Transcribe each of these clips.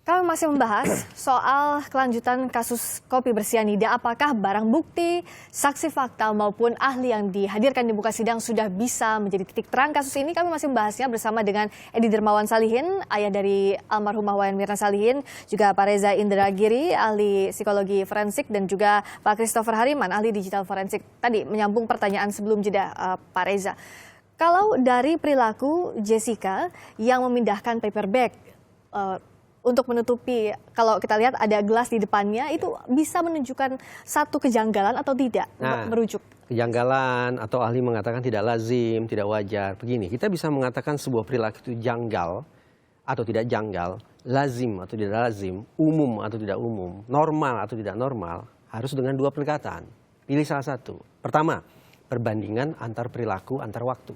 Kami masih membahas soal kelanjutan kasus kopi bersianida. Apakah barang bukti, saksi fakta maupun ahli yang dihadirkan di muka sidang sudah bisa menjadi titik terang kasus ini? Kami masih membahasnya bersama dengan Edi Dermawan Salihin, ayah dari almarhumah Wayan Mirna Salihin, juga Pak Reza Indragiri, ahli psikologi forensik, dan juga Pak Christopher Hariman, ahli digital forensik. Tadi menyambung pertanyaan sebelum jeda, Pak Reza. Kalau dari perilaku Jessica yang memindahkan paper bag, untuk menutupi, kalau kita lihat ada gelas di depannya, itu bisa menunjukkan satu kejanggalan atau tidak? Merujuk kejanggalan atau ahli mengatakan tidak lazim, tidak wajar. Begini, kita bisa mengatakan sebuah perilaku itu janggal atau tidak janggal, lazim atau tidak lazim, umum atau tidak umum, normal atau tidak normal, harus dengan dua pendekatan. Pilih salah satu. Pertama, perbandingan antar perilaku antar waktu.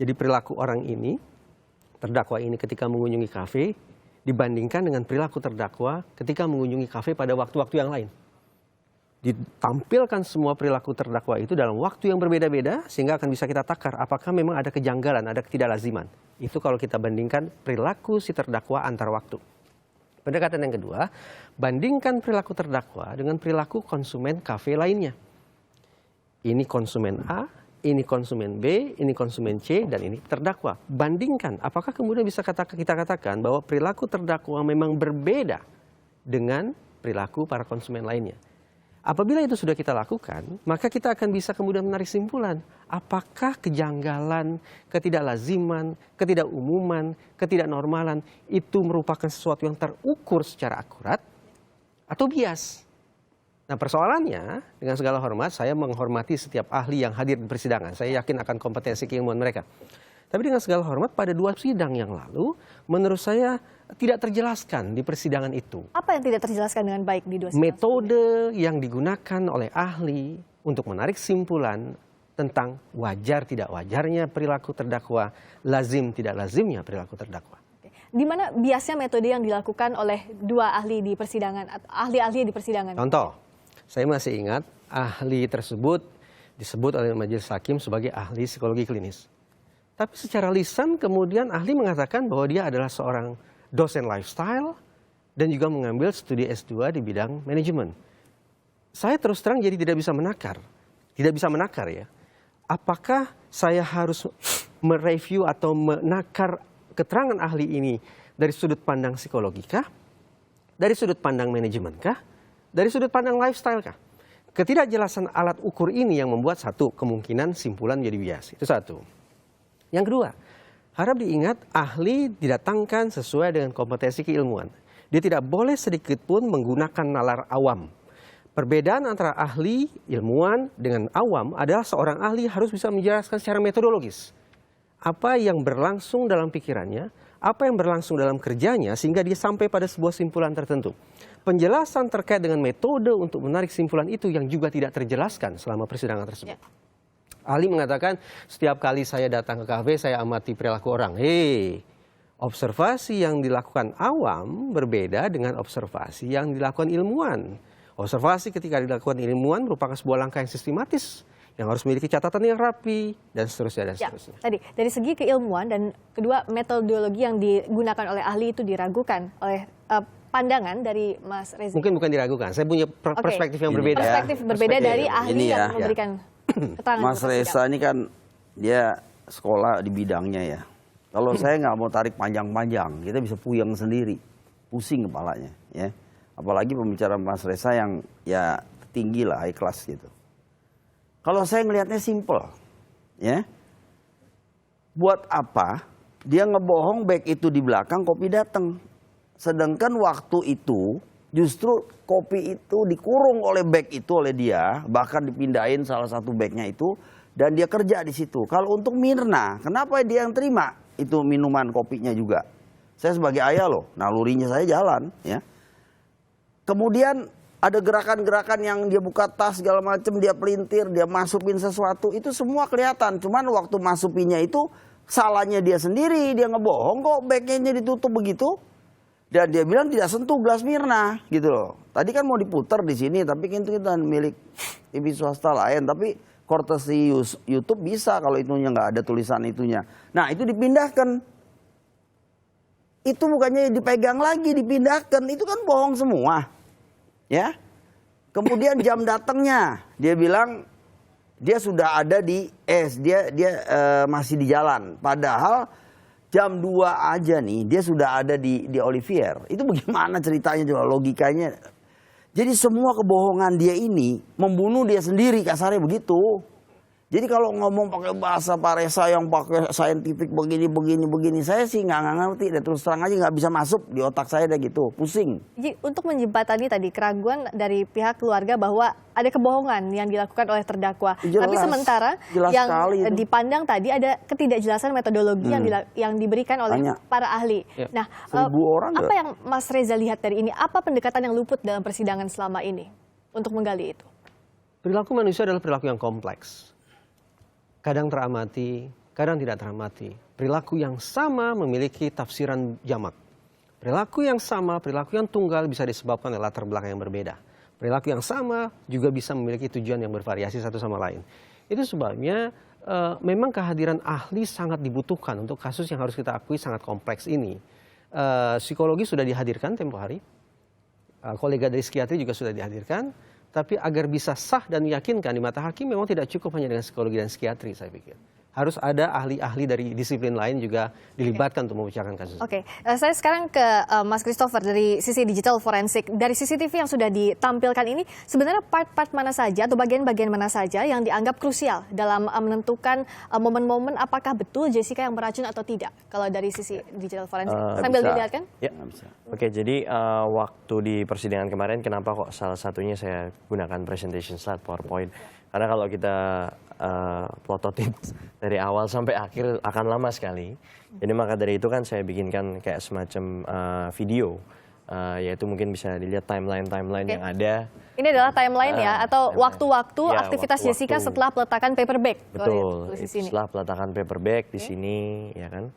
Jadi perilaku orang ini, terdakwa ini ketika mengunjungi kafe, dibandingkan dengan perilaku terdakwa ketika mengunjungi kafe pada waktu-waktu yang lain. Ditampilkan semua perilaku terdakwa itu dalam waktu yang berbeda-beda sehingga akan bisa kita takar apakah memang ada kejanggalan, ada ketidaklaziman. Itu kalau kita bandingkan perilaku si terdakwa antar waktu. Pendekatan yang kedua, bandingkan perilaku terdakwa dengan perilaku konsumen kafe lainnya. Ini konsumen A, ini konsumen B, ini konsumen C, dan ini terdakwa. Bandingkan, apakah kemudian bisa kita katakan bahwa perilaku terdakwa memang berbeda dengan perilaku para konsumen lainnya. Apabila itu sudah kita lakukan, maka kita akan bisa kemudian menarik simpulan. Apakah kejanggalan, ketidaklaziman, ketidakumuman, ketidaknormalan itu merupakan sesuatu yang terukur secara akurat atau bias? Nah, persoalannya, dengan segala hormat, saya menghormati setiap ahli yang hadir di persidangan. Saya yakin akan kompetensi keilmuan mereka. Tapi dengan segala hormat, pada dua sidang yang lalu, menurut saya tidak terjelaskan di persidangan itu. Apa yang tidak terjelaskan dengan baik di dua sidang? Metode yang digunakan oleh ahli untuk menarik simpulan tentang wajar tidak wajarnya perilaku terdakwa, lazim tidak lazimnya perilaku terdakwa. Di mana biasanya metode yang dilakukan oleh dua ahli di persidangan, atau ahli-ahli di persidangan? Contoh. Saya masih ingat ahli tersebut disebut oleh majelis hakim sebagai ahli psikologi klinis. Tapi secara lisan kemudian ahli mengatakan bahwa dia adalah seorang dosen lifestyle dan juga mengambil studi S2 di bidang manajemen. Saya terus terang jadi tidak bisa menakar ya. Apakah saya harus mereview atau menakar keterangan ahli ini dari sudut pandang psikologi kah? Dari sudut pandang manajemen kah? Dari sudut pandang lifestyle kah? Ketidakjelasan alat ukur ini yang membuat satu kemungkinan simpulan jadi bias. Itu satu. Yang kedua, harap diingat ahli didatangkan sesuai dengan kompetensi keilmuan. Dia tidak boleh sedikit pun menggunakan nalar awam. Perbedaan antara ahli, ilmuwan dengan awam adalah seorang ahli harus bisa menjelaskan secara metodologis. Apa yang berlangsung dalam pikirannya, apa yang berlangsung dalam kerjanya sehingga dia sampai pada sebuah simpulan tertentu. Penjelasan terkait dengan metode untuk menarik simpulan itu yang juga tidak terjelaskan selama persidangan tersebut. Ahli mengatakan setiap kali saya datang ke kafe saya amati perilaku orang. Observasi yang dilakukan awam berbeda dengan observasi yang dilakukan ilmuwan. Observasi ketika dilakukan ilmuwan merupakan sebuah langkah yang sistematis yang harus memiliki catatan yang rapi dan seterusnya dan seterusnya. Tadi dari segi keilmuan dan kedua metodologi yang digunakan oleh ahli itu diragukan oleh pandangan dari Mas Reza. Mungkin bukan diragukan, saya punya perspektif yang berbeda. Perspektif berbeda dari ahli yang memberikan keterangan. Mas Reza ini kan dia sekolah di bidangnya ya. Kalau saya nggak mau tarik panjang-panjang, kita bisa puyeng sendiri, pusing kepalanya ya. Apalagi pembicaraan Mas Reza yang ya tinggi lah, high class gitu. Kalau saya ngelihatnya simple, ya. Buat apa dia ngebohong baik itu di belakang kopi datang. Sedangkan waktu itu justru kopi itu dikurung oleh bag itu oleh dia, bahkan dipindahin salah satu bagnya itu dan dia kerja di situ. Kalau untuk Mirna, kenapa dia yang terima itu minuman kopinya juga? Saya sebagai ayah loh, nalurinya saya jalan, ya. Kemudian ada gerakan-gerakan yang dia buka tas segala macam, dia pelintir, dia masukin sesuatu, itu semua kelihatan. Cuman waktu masukinnya itu salahnya dia sendiri, dia ngebohong kok bagnya ditutup begitu. Dan dia bilang tidak sentuh gelas Mirna gitu loh. Tadi kan mau diputar di sini, tapi itu kita milik TV swasta lain. Tapi courtesy YouTube bisa kalau itunya nggak ada tulisan itunya. Nah itu dipindahkan. itu bukannya dipegang lagi, dipindahkan, itu kan bohong semua. Ya. Kemudian jam datangnya, dia bilang dia sudah ada di dia masih di jalan. Padahal jam 2 aja nih dia sudah ada di Olivier. Itu bagaimana ceritanya coba, logikanya. Jadi semua kebohongan dia ini membunuh dia sendiri, kasarnya begitu. Jadi kalau ngomong pakai bahasa Pak Resa yang pakai saintifik begini, saya sih nggak ngerti. Dan terus terang aja nggak bisa masuk di otak saya, dah gitu, pusing. Jadi untuk menjembatani tadi keraguan dari pihak keluarga bahwa ada kebohongan yang dilakukan oleh terdakwa. Jelas, tapi sementara jelas yang dipandang tadi ada ketidakjelasan metodologi yang diberikan oleh para ahli. Ya. Nah, 1000 orang apa yang Mas Reza lihat dari ini? Apa pendekatan yang luput dalam persidangan selama ini untuk menggali itu? Perilaku manusia adalah perilaku yang kompleks. Kadang teramati, kadang tidak teramati. Perilaku yang sama memiliki tafsiran jamak. Perilaku yang sama, perilaku yang tunggal bisa disebabkan oleh latar belakang yang berbeda. Perilaku yang sama juga bisa memiliki tujuan yang bervariasi satu sama lain. Itu sebabnya memang kehadiran ahli sangat dibutuhkan untuk kasus yang harus kita akui sangat kompleks ini. Psikologi sudah dihadirkan tempo hari. Kolega dari psikiatri juga sudah dihadirkan. Tapi agar bisa sah dan meyakinkan di mata hakim memang tidak cukup hanya dengan psikologi dan psikiatri, saya pikir. Harus ada ahli-ahli dari disiplin lain juga dilibatkan untuk membicarakan kasus. Oke, saya sekarang ke Mas Christopher dari sisi digital forensik. Dari CCTV yang sudah ditampilkan ini, sebenarnya part-part mana saja atau bagian-bagian mana saja yang dianggap krusial dalam menentukan momen-momen apakah betul Jessica yang beracun atau tidak? Kalau dari sisi digital forensik, sambil dilihatkan? Ya, oke. Jadi waktu di persidangan kemarin, kenapa kok salah satunya saya gunakan presentation slide PowerPoint? Karena kalau kita prototip dari awal sampai akhir akan lama sekali. Jadi maka dari itu kan saya bikinkan kayak semacam video, yaitu mungkin bisa dilihat timeline yang ada. Ini adalah timeline ya, atau waktu-waktu ya, aktivitas waktu-waktu. Jessica setelah peletakan paper bag. Betul, setelah peletakan paper bag di sini, ya kan.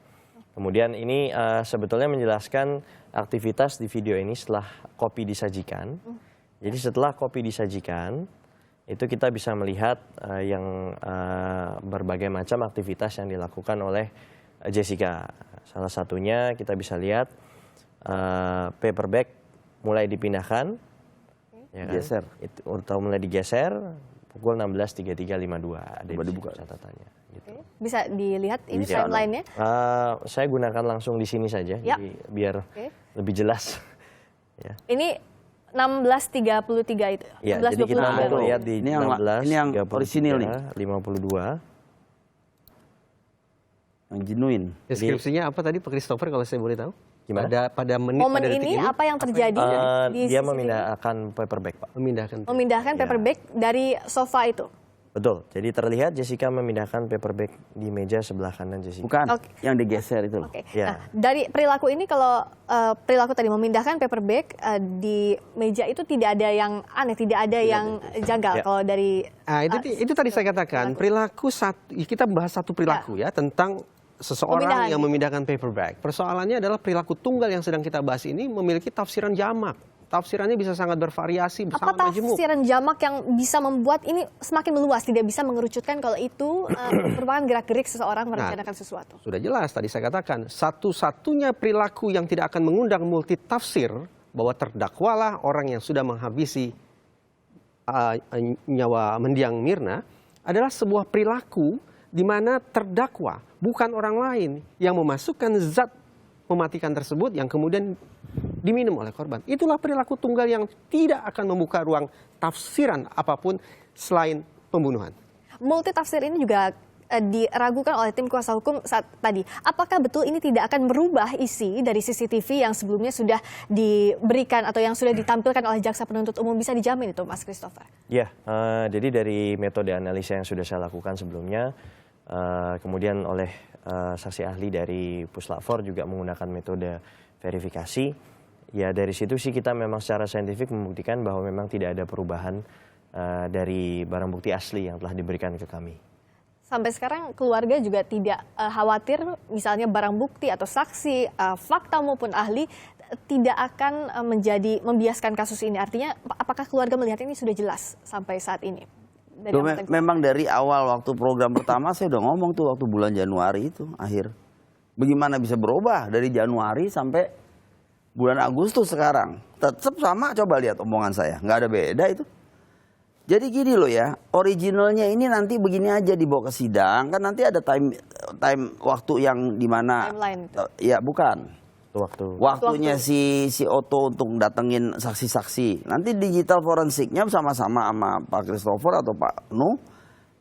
Kemudian ini sebetulnya menjelaskan aktivitas di video ini setelah kopi disajikan. Jadi setelah kopi disajikan, itu kita bisa melihat yang berbagai macam aktivitas yang dilakukan oleh Jessica. Salah satunya kita bisa lihat paper bag mulai dipindahkan, ya kan? Geser. Atau mulai digeser pukul 16.33.52. Ada di buka catatannya. Gitu. Bisa dilihat ini Bisa, timelinenya? Saya gunakan langsung di sini saja, Ya. jadi biar lebih jelas. Ya. Ini 16.33 itu. Ya, jadi kita 16.22. mau lihat di Ini yang orisinil nih. 52. Yang genuine. Deskripsinya apa tadi Pak Christopher kalau saya boleh tahu? Gimana? Pada menit, Momen pada detik ini apa yang terjadi di Dia CCTV? memindahkan paper bag, Pak. Memindahkan. paper bag dari sofa itu. Betul. Jadi terlihat Jessica memindahkan paper bag di meja sebelah kanan Jessica. Bukan, Oke. yang digeser itu loh. Oke. Ya. Nah, dari perilaku ini kalau perilaku tadi memindahkan paper bag di meja itu tidak ada yang aneh, tidak ada yang janggal Ya. kalau dari Itu tadi saya katakan perilaku kita bahas satu perilaku ya tentang seseorang Pemindahan. yang memindahkan paper bag. Persoalannya adalah perilaku tunggal yang sedang kita bahas ini memiliki tafsiran jamak. Tafsirannya bisa sangat bervariasi, apa sangat majemuk. tafsiran jamak yang bisa membuat ini semakin meluas, tidak bisa mengerucutkan kalau itu merupakan gerak-gerik seseorang merencanakan sesuatu. Sudah jelas tadi saya katakan, satu-satunya perilaku yang tidak akan mengundang multitafsir bahwa terdakwalah orang yang sudah menghabisi nyawa mendiang Mirna adalah sebuah perilaku di mana terdakwa bukan orang lain yang memasukkan zat mematikan tersebut yang kemudian diminum oleh korban. Itulah perilaku tunggal yang tidak akan membuka ruang tafsiran apapun selain pembunuhan. Multitafsir ini juga diragukan oleh tim kuasa hukum saat tadi. Apakah betul ini tidak akan merubah isi dari CCTV yang sebelumnya sudah diberikan atau yang sudah ditampilkan oleh jaksa penuntut umum? Bisa dijamin itu, Mas Christopher? Ya, jadi dari metode analisa yang sudah saya lakukan sebelumnya, kemudian oleh saksi ahli dari Puslap 4 juga menggunakan metode verifikasi. Ya dari situ sih kita memang secara saintifik membuktikan bahwa memang tidak ada perubahan dari barang bukti asli yang telah diberikan ke kami. Sampai sekarang keluarga juga tidak khawatir misalnya barang bukti atau saksi, fakta maupun ahli tidak akan membiaskan kasus ini. Artinya apakah keluarga melihat ini sudah jelas sampai saat ini? Memang dari awal waktu program pertama saya udah ngomong tuh waktu bulan Januari itu akhir. Bagaimana bisa berubah dari Januari sampai bulan Agustus sekarang? Tetap sama, coba lihat omongan saya. Nggak ada beda itu. Jadi gini loh ya, originalnya ini nanti begini aja dibawa ke sidang. Kan nanti ada time waktu yang dimana. Timeline itu. Ya bukan. Waktunya Waktu. si Otto untuk datengin saksi-saksi. Nanti digital forensiknya sama-sama sama Pak Christopher atau Pak Nu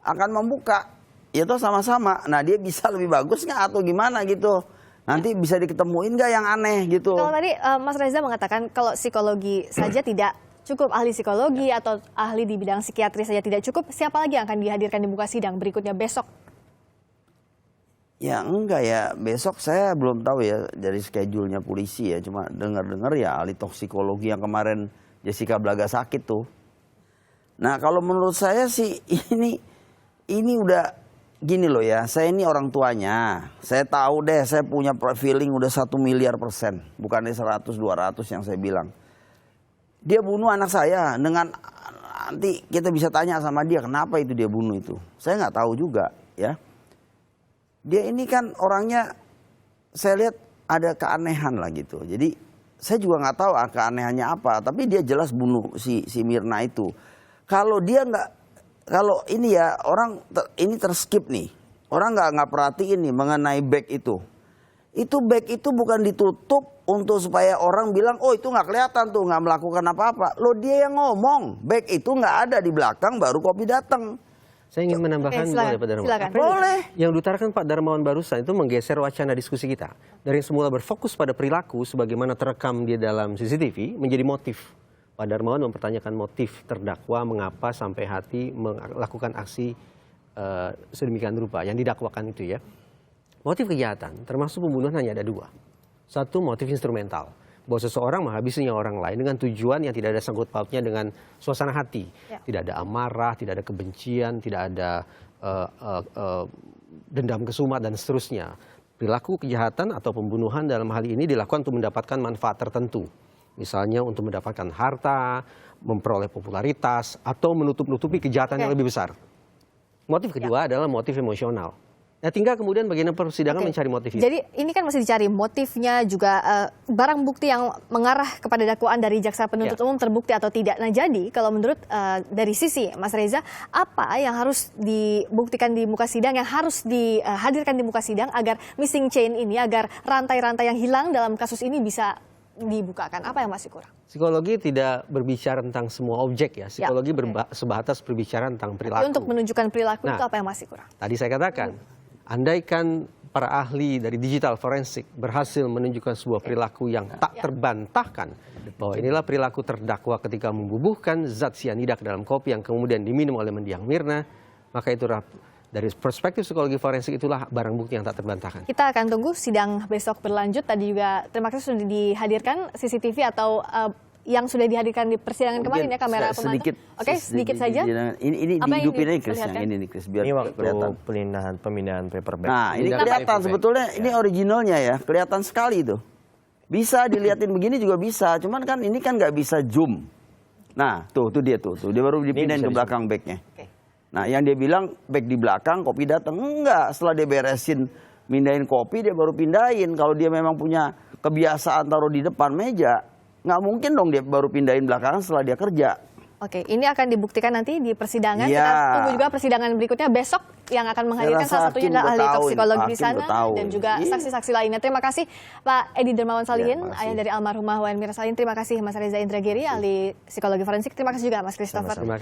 akan membuka. Itu sama-sama. Nah dia bisa lebih bagus nggak atau gimana gitu. Nanti bisa diketemuin nggak yang aneh gitu. Kalau tadi Mas Reza mengatakan kalau psikologi saja tidak cukup, ahli psikologi atau ahli di bidang psikiatri saja tidak cukup, siapa lagi yang akan dihadirkan di muka sidang berikutnya besok? Ya enggak ya, besok saya belum tahu ya dari schedule-nya polisi ya. Cuma dengar-dengar ya ahli toksikologi yang kemarin Jessica Blaga sakit tuh. Nah kalau menurut saya sih ini udah gini loh ya, saya ini orang tuanya. Saya tahu deh, saya punya feeling udah 1 miliar %. Bukannya 100-200 yang saya bilang. Dia bunuh anak saya dengan, nanti kita bisa tanya sama dia kenapa itu dia bunuh itu. Saya nggak tahu juga ya. Dia ini kan orangnya saya lihat ada keanehan lah gitu. Jadi saya juga nggak tahu keanehannya apa. Tapi dia jelas bunuh si Mirna itu. Kalau dia nggak, kalau ini ya orang ini terskip nih. Orang nggak perhatiin nih mengenai bag itu. Itu bag itu bukan ditutup untuk supaya orang bilang, oh itu nggak kelihatan tuh, nggak melakukan apa-apa. Loh dia yang ngomong, bag itu nggak ada di belakang baru kopi datang. Saya ingin menambahkan boleh Pak Darmawan. Silakan. Boleh. Yang diutarakan Pak Darmawan barusan itu menggeser wacana diskusi kita. Dari yang semula berfokus pada perilaku sebagaimana terekam di dalam CCTV menjadi motif. Pak Darmawan mempertanyakan motif terdakwa mengapa sampai hati melakukan aksi sedemikian rupa yang didakwakan itu ya. Motif kejahatan termasuk pembunuhan hanya ada 2. Satu, motif instrumental. Bahwa seseorang menghabisi nyawa orang lain dengan tujuan yang tidak ada sangkut pautnya dengan suasana hati. Ya. Tidak ada amarah, tidak ada kebencian, tidak ada dendam kesumat dan seterusnya. Perilaku kejahatan atau pembunuhan dalam hal ini dilakukan untuk mendapatkan manfaat tertentu. Misalnya untuk mendapatkan harta, memperoleh popularitas, atau menutup-nutupi kejahatan yang lebih besar. Motif kedua adalah motif emosional. Nah, tinggal kemudian bagian persidangan mencari motif itu. Jadi ini kan masih dicari motifnya juga barang bukti yang mengarah kepada dakwaan dari jaksa penuntut umum terbukti atau tidak. Nah jadi kalau menurut dari sisi Mas Reza, apa yang harus dibuktikan di muka sidang, yang harus dihadirkan di muka sidang agar missing chain ini, agar rantai-rantai yang hilang dalam kasus ini bisa dibukakan? Apa yang masih kurang? Psikologi tidak berbicara tentang semua objek ya. Psikologi sebatas berbicara tentang perilaku. Tapi untuk menunjukkan perilaku Nah, itu apa yang masih kurang? Tadi saya katakan, andaikan para ahli dari digital forensik berhasil menunjukkan sebuah perilaku yang tak terbantahkan, bahwa inilah perilaku terdakwa ketika membubuhkan zat sianida ke dalam kopi yang kemudian diminum oleh mendiang Mirna, maka itu dari perspektif psikologi forensik itulah barang bukti yang tak terbantahkan. Kita akan tunggu sidang besok berlanjut. Tadi juga terima kasih sudah dihadirkan CCTV atau yang sudah dihadirkan di persidangan kemarin ya, kamera pemantau. Oke, sedikit saja. Ini Apa yang dihidupin aja Chris, yang diperlihatkan? ini nih Chris, biar Ini waktu kelihatan. pemindahan paper bag. Nah ini Pemindahan kelihatan paper bag. sebetulnya ini originalnya ya, kelihatan sekali tuh. Bisa dilihatin begini juga bisa, cuman kan ini kan nggak bisa zoom. Nah tuh dia dia baru dipindahin bisa ke belakang bagnya. Oke. Nah yang dia bilang bag di belakang, kopi datang. Enggak, setelah dia beresin mindahin kopi dia baru pindahin. Kalau dia memang punya kebiasaan taruh di depan meja, nggak mungkin dong dia baru pindahin belakangan setelah dia kerja. Oke, ini akan dibuktikan nanti di persidangan. Iya. Kita tunggu juga persidangan berikutnya besok yang akan menghadirkan salah satunya adalah ahli toksikologi di sana dan juga saksi-saksi lainnya. Terima kasih Pak Edi Dermawan Salihin, ayah dari almarhumah Wayan Mirna Salihin. Terima kasih Mas Reza Indragiri, ahli psikologi forensik. Terima kasih juga Mas Christopher.